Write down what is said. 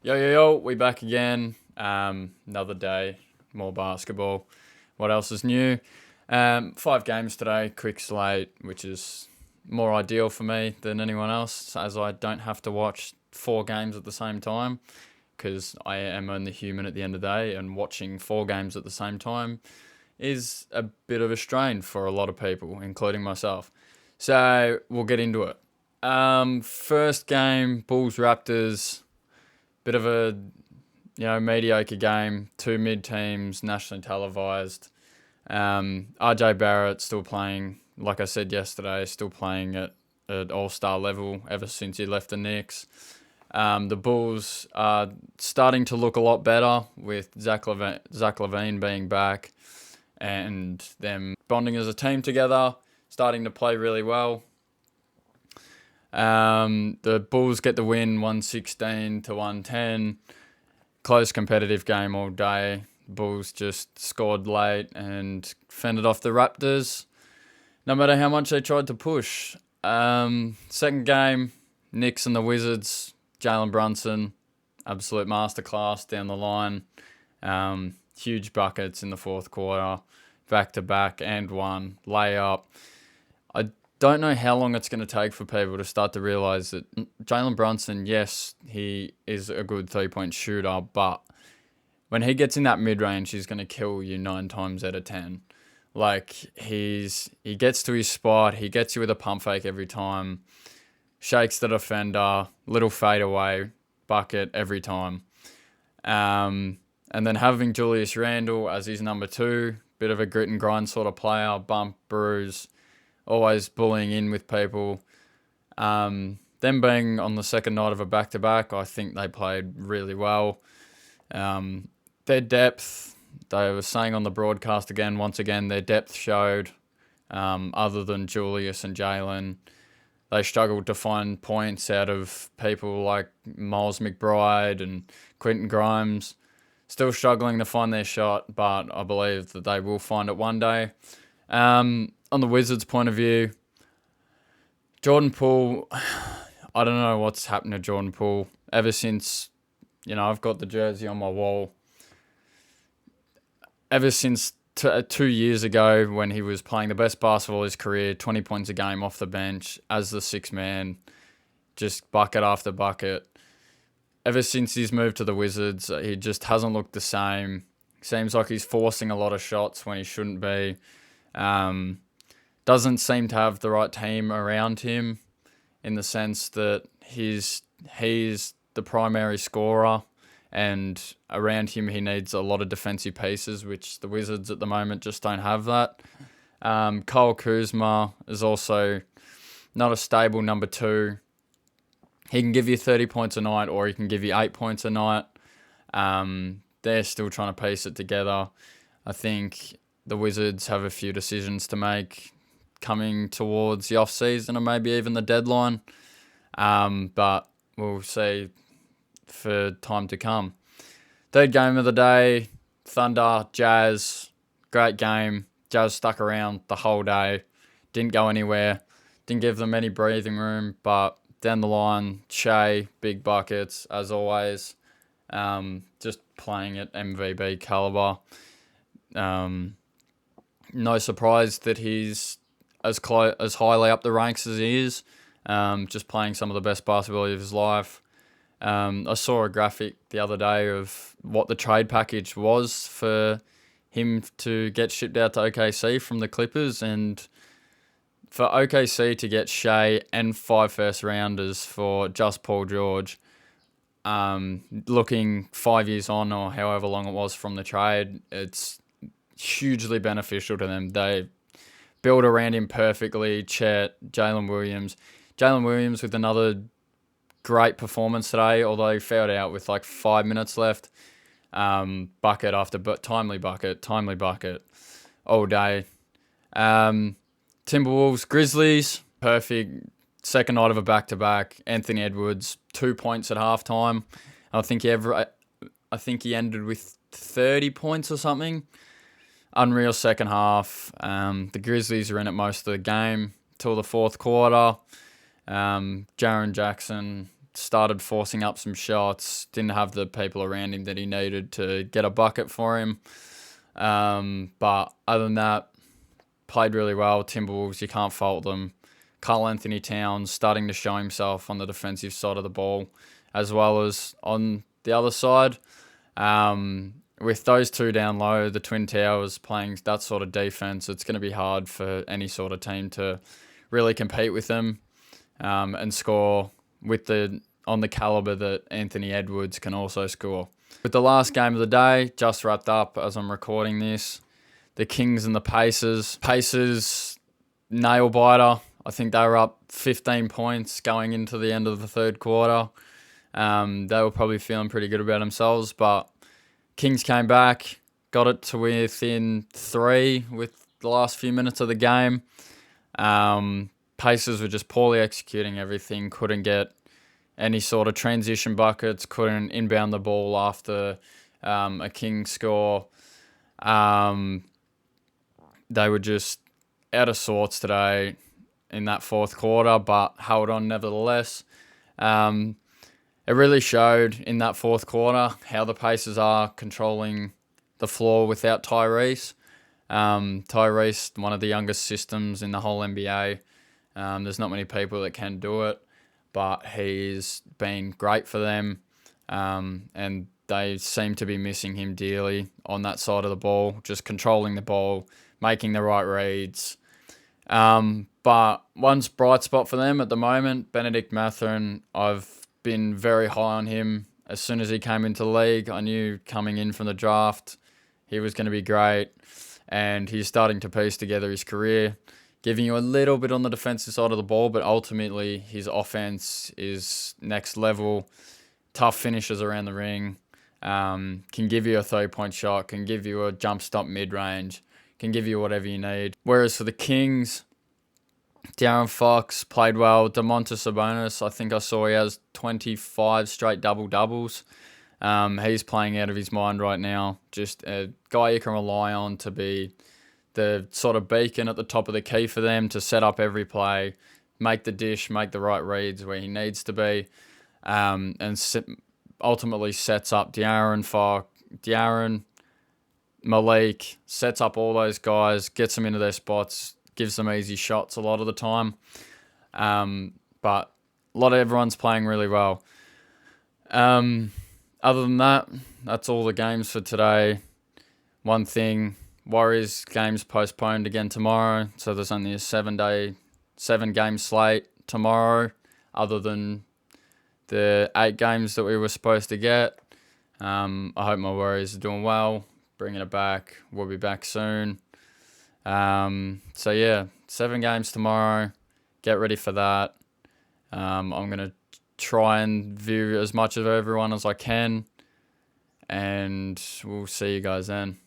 Yo, we back again. Another day, more basketball. What else is new? 5 games today, quick slate, which is more ideal for me than anyone else, as I don't have to watch 4 games at the same time, because I am only human at the end of the day, and watching 4 games at the same time is a bit of a strain for a lot of people, including myself. So we'll get into it. First game, Bulls Raptors. Bit of a mediocre game. Two mid teams, nationally televised. RJ Barrett still playing, like I said yesterday, still playing at all-star level ever since he left the Knicks. The Bulls are starting to look a lot better with Zach LaVine being back and them bonding as a team together, starting to play really well. The Bulls get the win 116-110. Close competitive game all day. Bulls just scored late and fended off the Raptors, no matter how much they tried to push. Second game, Knicks and the Wizards. Jalen Brunson, absolute masterclass down the line. Huge buckets in the fourth quarter, back-to-back and one. Layup. I don't know how long it's going to take for people to start to realise that Jalen Brunson, yes, he is a good three-point shooter, but when he gets in that mid-range, he's going to kill you 9 times out of 10. Like, he gets to his spot, he gets you with a pump fake every time, shakes the defender, little fadeaway, bucket every time. And then having Julius Randle as his number 2, bit of a grit and grind sort of player, bump, bruise, always bullying in with people. Them being on the second night of a back-to-back, I think they played really well. Their depth, they were saying on the broadcast once again, their depth showed. Other than Julius and Jalen, they struggled to find points out of people like Miles McBride and Quentin Grimes. Still struggling to find their shot, but I believe that they will find it one day. On the Wizards' point of view, Jordan Poole, I don't know what's happened to Jordan Poole. Ever since, I've got the jersey on my wall. Ever since 2 years ago when he was playing the best basketball of his career, 20 points a game off the bench as the sixth man, just bucket after bucket. Ever since he's moved to the Wizards, he just hasn't looked the same. Seems like he's forcing a lot of shots when he shouldn't be. Doesn't seem to have the right team around him in the sense that he's the primary scorer, and around him he needs a lot of defensive pieces, which the Wizards at the moment just don't have that. Kyle Kuzma is also not a stable number 2. He can give you 30 points a night or he can give you 8 points a night. They're still trying to piece it together. I think the Wizards have a few decisions to make coming towards the off-season or maybe even the deadline. But we'll see for time to come. Third game of the day, Thunder, Jazz. Great game. Jazz stuck around the whole day. Didn't go anywhere. Didn't give them any breathing room, but down the line, Shea, big buckets, as always. Just playing at MVP caliber. No surprise that he's as highly up the ranks as he is. Just playing some of the best basketball of his life. I saw a graphic the other day of what the trade package was for him to get shipped out to OKC from the Clippers, and for OKC to get Shea and 5 first-rounders for just Paul George, looking 5 years on or however long it was from the trade, it's hugely beneficial to them. They build around him perfectly. Chet, Jalen Williams with another great performance today, although he fouled out with like 5 minutes left. Bucket after timely bucket all day. Timberwolves, Grizzlies, perfect. Second night of a back-to-back. Anthony Edwards, 2 points at halftime. I think he ended with 30 points or something. Unreal second half. The Grizzlies are in it most of the game till the fourth quarter. Jaren Jackson started forcing up some shots, didn't have the people around him that he needed to get a bucket for him. But other than that, played really well. Timberwolves, you can't fault them. Karl Anthony Towns starting to show himself on the defensive side of the ball, as well as on the other side. With those two down low, the Twin Towers playing that sort of defense, it's going to be hard for any sort of team to really compete with them and score on the caliber that Anthony Edwards can also score. With the last game of the day, just wrapped up as I'm recording this, the Kings and the Pacers. Pacers, nail biter. I think they were up 15 points going into the end of the third quarter. They were probably feeling pretty good about themselves, but Kings came back, got it to within 3 with the last few minutes of the game. Pacers were just poorly executing everything, couldn't get any sort of transition buckets, couldn't inbound the ball after a Kings score. They were just out of sorts today in that fourth quarter, but held on nevertheless. It really showed in that fourth quarter how the Pacers are controlling the floor without Tyrese. Tyrese, one of the youngest systems in the whole NBA. There's not many people that can do it, but he's been great for them, and they seem to be missing him dearly on that side of the ball, just controlling the ball, making the right reads. But one bright spot for them at the moment, Benedict Mathurin, I've been very high on him. As soon as he came into the league, I knew coming in from the draft, he was going to be great. And he's starting to piece together his career, giving you a little bit on the defensive side of the ball, but ultimately his offense is next level. Tough finishes around the ring, can give you a 3-point shot, can give you a jump stop mid-range, can give you whatever you need. Whereas for the Kings, De'Aaron Fox played well. Domantas Sabonis, I think I saw he has 25 straight double-doubles. He's playing out of his mind right now. Just a guy you can rely on to be the sort of beacon at the top of the key for them to set up every play, make the dish, make the right reads where he needs to be, and ultimately sets up De'Aaron, Malik, sets up all those guys, gets them into their spots, gives them easy shots a lot of the time. But a lot of everyone's playing really well. Other than that, that's all the games for today. One thing, Warriors games postponed again tomorrow, so there's only a 7-game slate tomorrow, other than the 8 games that we were supposed to get. I hope my Warriors are doing well, bringing it back. We'll be back soon. So yeah, 7 games tomorrow. Get ready for that. I'm going to try and view as much of everyone as I can, and we'll see you guys then.